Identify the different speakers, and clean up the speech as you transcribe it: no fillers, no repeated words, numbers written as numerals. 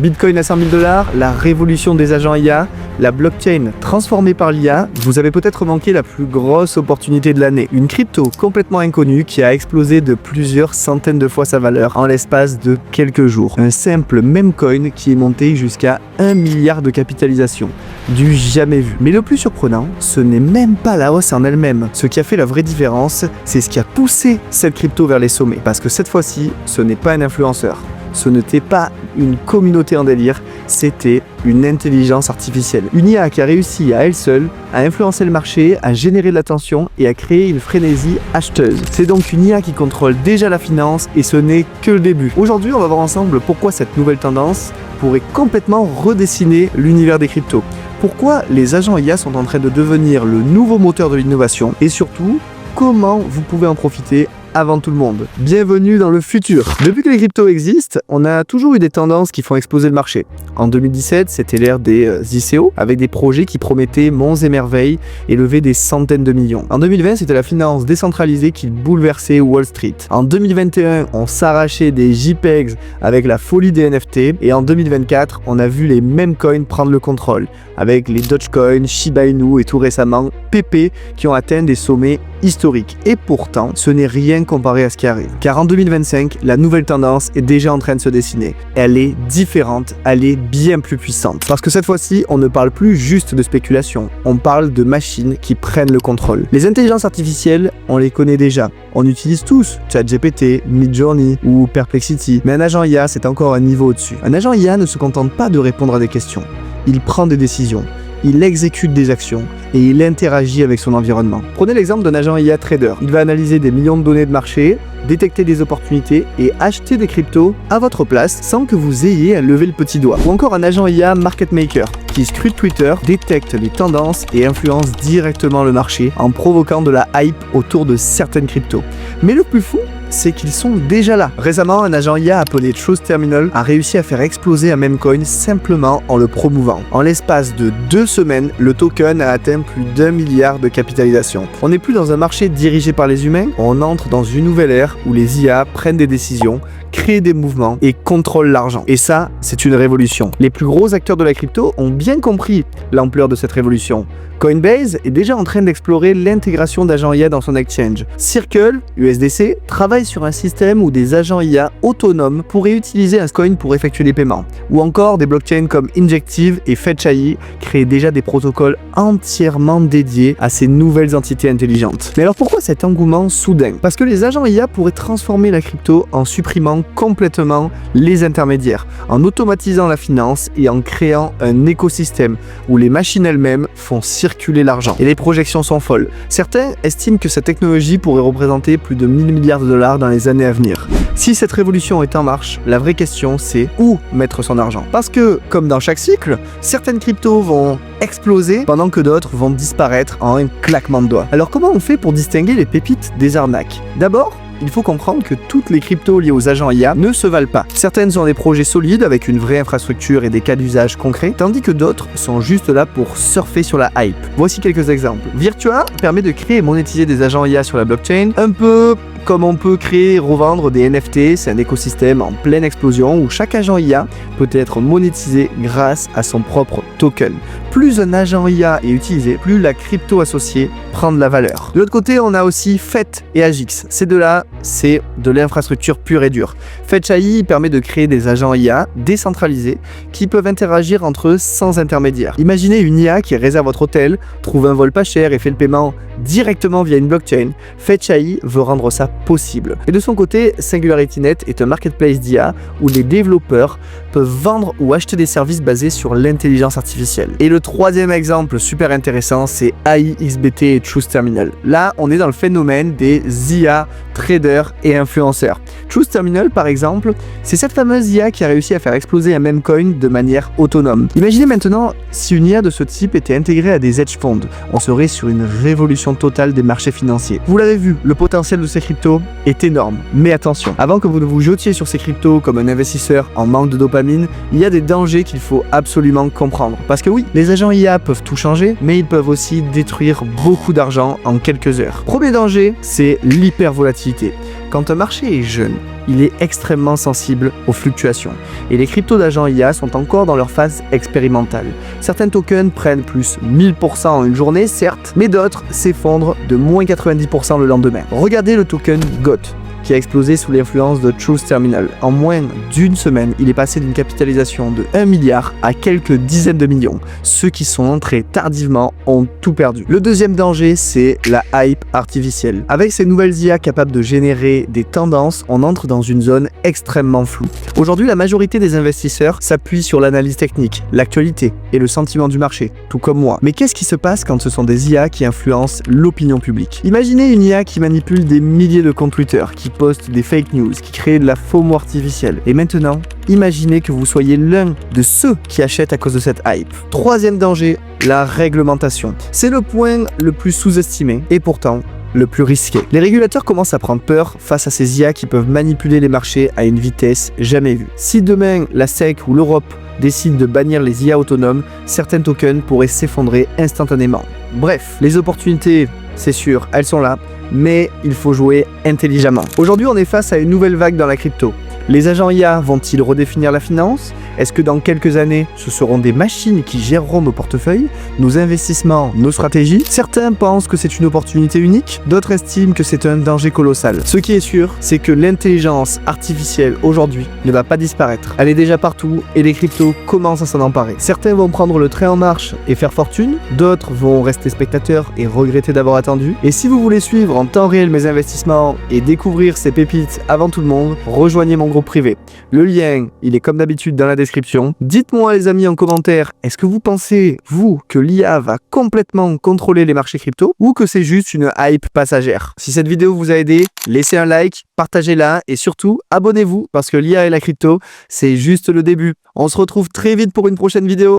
Speaker 1: Bitcoin à 100 000 $, la révolution des agents IA, la blockchain transformée par l'IA, vous avez peut-être manqué la plus grosse opportunité de l'année. Une crypto complètement inconnue qui a explosé de plusieurs centaines de fois sa valeur en l'espace de quelques jours. Un simple meme coin qui est monté jusqu'à 1 milliard de capitalisation. Du jamais vu. Mais le plus surprenant, ce n'est même pas la hausse en elle-même. Ce qui a fait la vraie différence, c'est ce qui a poussé cette crypto vers les sommets. Parce que cette fois-ci, ce n'est pas un influenceur. Ce n'était pas une communauté en délire, c'était une intelligence artificielle. Une IA qui a réussi à elle seule à influencer le marché, à générer de l'attention et à créer une frénésie acheteuse. C'est donc une IA qui contrôle déjà la finance et ce n'est que le début. Aujourd'hui, on va voir ensemble pourquoi cette nouvelle tendance pourrait complètement redessiner l'univers des cryptos. Pourquoi les agents IA sont en train de devenir le nouveau moteur de l'innovation et surtout, comment vous pouvez en profiter avant tout le monde. Bienvenue dans le futur. Depuis que les cryptos existent, on a toujours eu des tendances qui font exploser le marché. En 2017, c'était l'ère des ICO, avec des projets qui promettaient monts et merveilles et levaient des centaines de millions. En 2020, c'était la finance décentralisée qui bouleversait Wall Street. En 2021, on s'arrachait des JPEGs avec la folie des NFT. Et en 2024, on a vu les mêmes coins prendre le contrôle, avec les Dogecoin, Shiba Inu et tout récemment Pepe qui ont atteint des sommets historiques. Et pourtant, ce n'est rien comparé à ce qui arrive. Car en 2025, la nouvelle tendance est déjà en train de se dessiner. Elle est différente, elle est bien plus puissante. Parce que cette fois-ci, on ne parle plus juste de spéculation, on parle de machines qui prennent le contrôle. Les intelligences artificielles, on les connaît déjà. On utilise tous ChatGPT, Midjourney ou Perplexity. Mais un agent IA, c'est encore un niveau au-dessus. Un agent IA ne se contente pas de répondre à des questions. Il prend des décisions. Il exécute des actions et il interagit avec son environnement. Prenez l'exemple d'un agent IA trader. Il va analyser des millions de données de marché, détecter des opportunités et acheter des cryptos à votre place sans que vous ayez à lever le petit doigt. Ou encore un agent IA market maker qui scrute Twitter, détecte les tendances et influence directement le marché en provoquant de la hype autour de certaines cryptos. Mais le plus fou, c'est qu'ils sont déjà là. Récemment, un agent IA appelé Truth Terminal a réussi à faire exploser un meme coin simplement en le promouvant. En l'espace de 2 semaines, le token a atteint plus d'1 milliard de capitalisation. On n'est plus dans un marché dirigé par les humains, on entre dans une nouvelle ère où les IA prennent des décisions, créent des mouvements et contrôlent l'argent. Et ça, c'est une révolution. Les plus gros acteurs de la crypto ont bien compris l'ampleur de cette révolution. Coinbase est déjà en train d'explorer l'intégration d'agents IA dans son exchange. Circle, USDC, travaille sur un système où des agents IA autonomes pourraient utiliser un coin pour effectuer des paiements. Ou encore, des blockchains comme Injective et FetchAI créent déjà des protocoles entièrement dédiés à ces nouvelles entités intelligentes. Mais alors pourquoi cet engouement soudain? Parce que les agents IA pourraient transformer la crypto en supprimant complètement les intermédiaires, en automatisant la finance et en créant un écosystème où les machines elles-mêmes font circuler l'argent. Et les projections sont folles. Certains estiment que cette technologie pourrait représenter plus de 1000 milliards de dollars dans les années à venir. Si cette révolution est en marche, la vraie question c'est où mettre son argent. Parce que, comme dans chaque cycle, certaines cryptos vont exploser pendant que d'autres vont disparaître en un claquement de doigts. Alors comment on fait pour distinguer les pépites des arnaques? D'abord, il faut comprendre que toutes les cryptos liées aux agents IA ne se valent pas. Certaines ont des projets solides avec une vraie infrastructure et des cas d'usage concrets, tandis que d'autres sont juste là pour surfer sur la hype. Voici quelques exemples. Virtua permet de créer et monétiser des agents IA sur la blockchain, un peu comme on peut créer et revendre des NFT, c'est un écosystème en pleine explosion où chaque agent IA peut être monétisé grâce à son propre token. Plus un agent IA est utilisé, plus la crypto associée prend de la valeur. De l'autre côté, on a aussi Fetch et Agix. Ces deux-là, c'est de l'infrastructure pure et dure. FetchAI permet de créer des agents IA décentralisés qui peuvent interagir entre eux sans intermédiaire. Imaginez une IA qui réserve votre hôtel, trouve un vol pas cher et fait le paiement directement via une blockchain. FetchAI veut rendre ça possible. Et de son côté, SingularityNet est un marketplace d'IA où les développeurs peuvent vendre ou acheter des services basés sur l'intelligence artificielle. Et le troisième exemple super intéressant, c'est AIXBT et Truth Terminal. Là, on est dans le phénomène des IA, traders et influenceurs. Truth Terminal, par exemple, c'est cette fameuse IA qui a réussi à faire exploser un meme coin de manière autonome. Imaginez maintenant si une IA de ce type était intégrée à des hedge funds. On serait sur une révolution totale des marchés financiers. Vous l'avez vu, le potentiel de ces cryptos est énorme. Mais attention, avant que vous ne vous jetiez sur ces cryptos comme un investisseur en manque de dopamine, il y a des dangers qu'il faut absolument comprendre. Parce que oui, les agents IA peuvent tout changer, mais ils peuvent aussi détruire beaucoup d'argent en quelques heures. Premier danger, c'est l'hypervolatilité. Quand un marché est jeune, il est extrêmement sensible aux fluctuations. Et les cryptos d'agents IA sont encore dans leur phase expérimentale. Certains tokens prennent plus 1000% en une journée, certes, mais d'autres s'effondrent de moins 90% le lendemain. Regardez le token GOT, qui a explosé sous l'influence de Truth Terminal. En moins d'une semaine, il est passé d'une capitalisation de 1 milliard à quelques dizaines de millions. Ceux qui sont entrés tardivement ont tout perdu. Le deuxième danger, c'est la hype artificielle. Avec ces nouvelles IA capables de générer des tendances, on entre dans une zone extrêmement floue. Aujourd'hui, la majorité des investisseurs s'appuient sur l'analyse technique, l'actualité et le sentiment du marché, tout comme moi. Mais qu'est-ce qui se passe quand ce sont des IA qui influencent l'opinion publique? Imaginez une IA qui manipule des milliers de comptes Twitter, qui poste des fake news, qui crée de la FOMO artificielle. Et maintenant, imaginez que vous soyez l'un de ceux qui achètent à cause de cette hype. Troisième danger, la réglementation. C'est le point le plus sous-estimé et pourtant le plus risqué. Les régulateurs commencent à prendre peur face à ces IA qui peuvent manipuler les marchés à une vitesse jamais vue. Si demain la SEC ou l'Europe décident de bannir les IA autonomes, certains tokens pourraient s'effondrer instantanément. Bref, les opportunités, c'est sûr, elles sont là, mais il faut jouer intelligemment. Aujourd'hui, on est face à une nouvelle vague dans la crypto. Les agents IA vont-ils redéfinir la finance? Est-ce que dans quelques années, ce seront des machines qui géreront nos portefeuilles, nos investissements, nos stratégies? Certains pensent que c'est une opportunité unique, d'autres estiment que c'est un danger colossal. Ce qui est sûr, c'est que l'intelligence artificielle aujourd'hui ne va pas disparaître. Elle est déjà partout et les cryptos commencent à s'en emparer. Certains vont prendre le train en marche et faire fortune, d'autres vont rester spectateurs et regretter d'avoir attendu. Et si vous voulez suivre en temps réel mes investissements et découvrir ces pépites avant tout le monde, rejoignez mon groupe privé. Le lien, il est comme d'habitude dans la description. Dites-moi les amis en commentaire, est-ce que vous pensez, vous, que l'IA va complètement contrôler les marchés crypto ou que c'est juste une hype passagère? Si cette vidéo vous a aidé, laissez un like, partagez-la et surtout, abonnez-vous parce que l'IA et la crypto, c'est juste le début. On se retrouve très vite pour une prochaine vidéo.